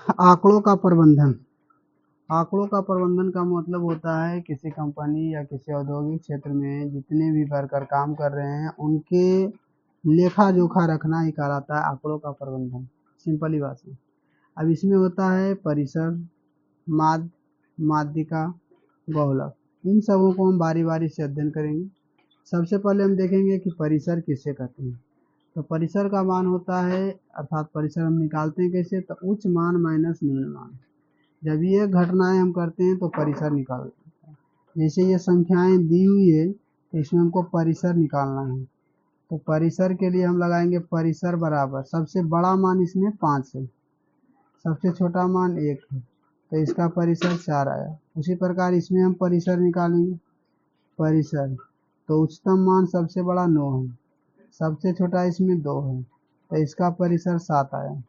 आंकड़ों का प्रबंधन। आंकड़ों का प्रबंधन का मतलब होता है किसी कंपनी या किसी औद्योगिक क्षेत्र में जितने भी वर्कर काम कर रहे हैं उनके लेखा जोखा रखना ही कहलाता है आंकड़ों का प्रबंधन, सिंपल ही बात है। अब इसमें होता है परिसर, माध्य, माध्यिका, बहुलक। इन सबों को हम बारी बारी से अध्ययन करेंगे। सबसे पहले हम देखेंगे कि परिसर किसे कहते हैं। तो परिसर का मान होता है, अर्थात परिसर हम निकालते हैं कैसे, तो उच्च मान माइनस निम्न मान। जब ये घटनाएं हम करते हैं तो परिसर निकालते हैं। जैसे ये संख्याएं दी हुई है तो इसमें हमको परिसर निकालना है। तो परिसर के लिए हम लगाएंगे परिसर बराबर सबसे बड़ा मान इसमें 5 है, सबसे छोटा मान 1 है, तो इसका परिसर 4 आया। उसी प्रकार इसमें हम परिसर निकालेंगे, परिसर तो उच्चतम मान सबसे बड़ा 9 है, सबसे छोटा इसमें 2 है, तो इसका परिसर 7 आया।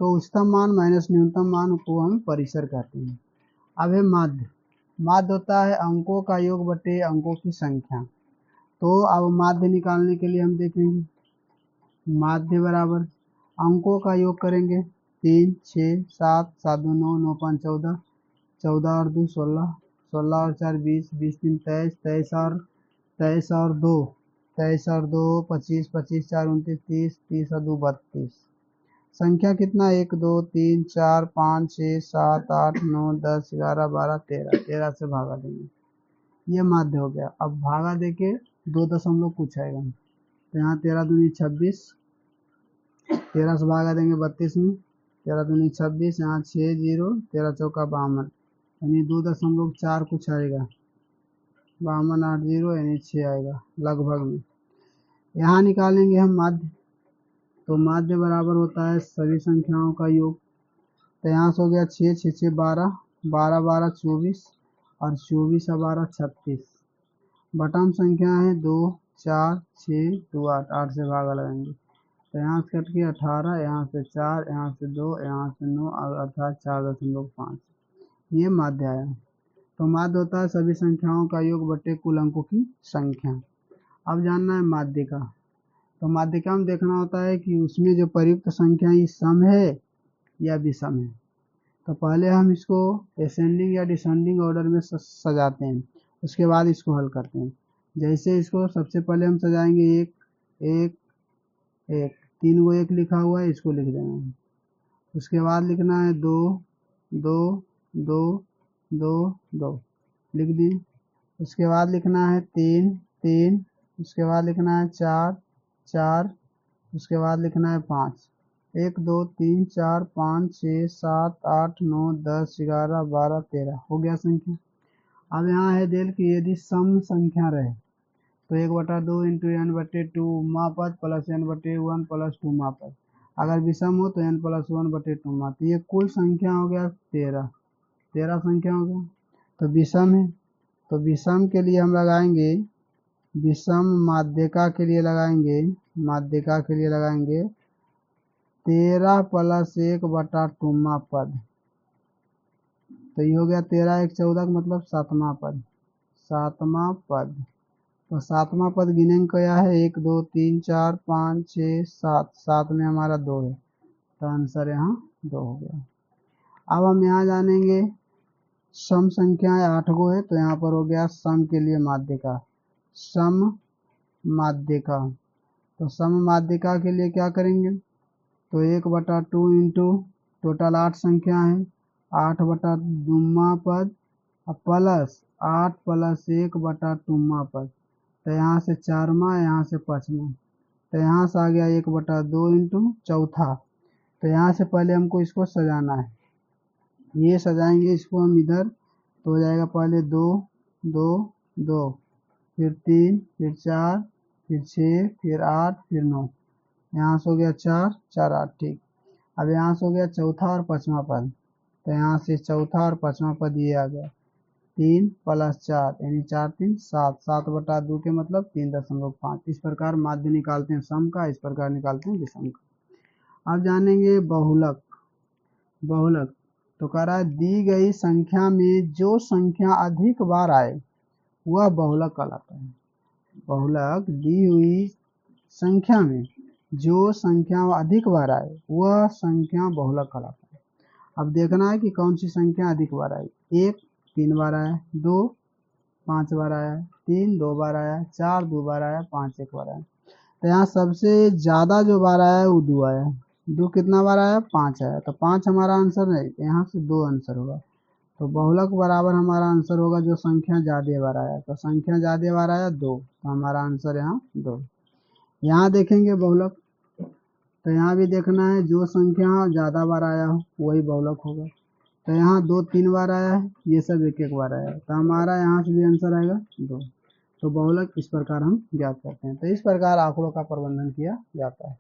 तो उच्चतम मान माइनस न्यूनतम मान को हम परिसर कहते हैं। अब है माध्य। माध्य होता है अंकों का योग बटे अंकों की संख्या। तो अब माध्य निकालने के लिए हम देखेंगे माध्य बराबर अंकों का योग करेंगे 3, 6, 7, 7 2 9, 9 5 14, 14 और 2 16, 16 और 4 20, 20 3 23, 23 और 2 23 और 2 25, 25 4 29, 30, 30 और 2 32। संख्या कितना 1 2 3 4 5 6 7 8 9 10 11 12 13, 13 से भागा देंगे, ये माध्य हो गया। अब भागा देके 2 दशमलव कुछ आएगा, तो यहाँ 13 दूनी 26, 13 से भागा देंगे 32 में, 13 दूनी 26, यहाँ 6 जीरो, 13 चौका 52, यानी 2.4 कुछ आएगा, 52 8 जीरो यानी 6 आएगा लगभग में। यहाँ निकालेंगे हम माध्य, तो माध्य बराबर होता है सभी संख्याओं का योग। तो यहाँ से हो गया 6 6 6 12, 12 12 24 और 24 और 12 36। बटम संख्या है 2 4 6 2 8, 8 से भागा लगाएंगे, तो यहाँ से कट के 18, यहाँ से 4, यहाँ से 2, यहाँ से 9, अर्थात 4.5, ये माध्य आया। तो माध्य होता है सभी संख्याओं का योग बटे कुल अंकों की संख्या। अब जानना है माध्यिका। तो माध्यिका में देखना होता है कि उसमें जो प्रयुक्त संख्या सम है या विषम है। तो पहले हम इसको असेंडिंग या डिसेंडिंग ऑर्डर में सजाते हैं, उसके बाद इसको हल करते हैं। जैसे इसको सबसे पहले हम सजाएंगे 1 1 1, 3 गो 1 लिखा हुआ है, इसको लिख देना है। उसके बाद लिखना है 2 2 2 2 2, लिख दिए। उसके बाद लिखना है 3 3, उसके बाद लिखना है 4 4, उसके बाद लिखना है 5। 1 2 3 4 5 6 7 8 9 10 11 12 13 हो गया संख्या। अब यहाँ है देल कि यदि सम संख्या रहे तो 1/2 इंटू एन बटे 2 मापद प्लस एन बटे 1 प्लस 2 मापद। अगर विषम हो तो एन प्लस 1 बटे 2 मापद। ये कुल संख्या हो गया 13, 13 संख्या हो गया। तो विषम है, तो विषम के लिए हम लगाएंगे, विषम माध्यिका के लिए लगाएंगे, माध्यिका के लिए लगाएंगे 13 प्लस 1/2 मापद। तो ये हो गया 13 1 14 का मतलब 7वां पद, 7वां पद। तो 7वां पद गिनेंगे क्या है 1 2 3 4 5 6 7, 7 में हमारा 2 है, तो आंसर यहाँ 2 हो गया। अब हम यहाँ जानेंगे सम संख्याएं 8 गो है, तो यहाँ पर हो गया सम के लिए माध्यिका, सम माध्यिका। तो सम माध्यिका के लिए क्या करेंगे, तो 1/2 इंटू टोटल 8 संख्या है, 8/2 पद प्लस 8 प्लस 1/2 पद। तो यहाँ से 4वां, यहाँ से 5वां, तो यहाँ से आ गया 1/2 इंटू चौथा। तो यहाँ से पहले हमको इसको सजाना है, ये सजाएंगे इसको हम इधर, तो हो जाएगा पहले 2 2 2, फिर 3, फिर 4, फिर 6, फिर 8, फिर 9, यहाँ से हो गया 4 4 8, ठीक। अब यहाँ से हो गया चौथा और 5वां पद, तो यहाँ से चौथा और 5वां पद ये आ गया 3 प्लस 4 यानी 4 3 7, 7/2 के मतलब 3.5। इस प्रकार माध्य निकालते हैं सम का, इस प्रकार निकालते हैं विषम का। अब जानेंगे बहुलक। बहुलक तो कह रहा है दी गई संख्या में जो संख्या अधिक बार आए वह बहुलक कहलाता है। बहुलक दी हुई संख्या में जो संख्या अधिक बार आए वह संख्या बहुलक कहलाता है। अब देखना है कि कौन सी संख्या अधिक बार आई। 1 3 बार आया, 2 5 बार आया, 3 2 बार आया, 4 2 बार आया, 5 1 बार आया। तो यहाँ सबसे ज्यादा जो बार आया है वो 2 आया। 2 कितना बार आया? 5 आया। तो 5 हमारा आंसर है, यहाँ से 2 आंसर होगा। तो बहुलक बराबर हमारा आंसर होगा जो संख्या ज्यादा बार आया। तो संख्या ज्यादा बार आया 2, तो हमारा आंसर यहाँ 2। यहाँ देखेंगे बहुलक, तो यहाँ भी देखना है जो संख्या ज्यादा बार आया हो वही बहुलक होगा। तो यहाँ 2 3 बार आया है, ये सब 1 1 बार आया है, तो हमारा यहाँ से भी आंसर आएगा 2। तो बहुलक इस प्रकार हम ज्ञात करते हैं। तो इस प्रकार आंकड़ों का प्रबंधन किया जाता है।